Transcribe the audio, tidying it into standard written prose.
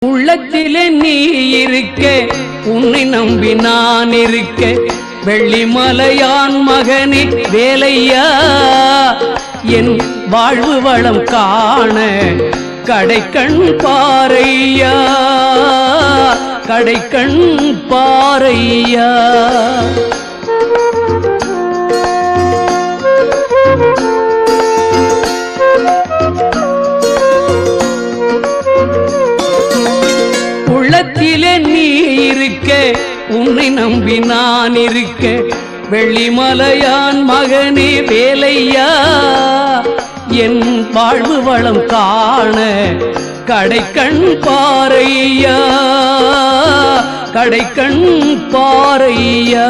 உள்ளத்திலே நீ இருக்க, உன்னை நம்பி நான் இருக்க, வெள்ளிமலையான் மகனே வேலையா, என் வாழ்வு வளம் காண கடைக்கண் பாரையா, கடைக்கண் பாரையா. உள்ளத்திலே நீ இருக்க, உன்னை நம்பி நான் இருக்க, வெள்ளிமலையான் மகனே வேலையா, என் வாழ்வு வளம் காண கடைக்கண் பாரையா, கடைக்கண் பாரையா.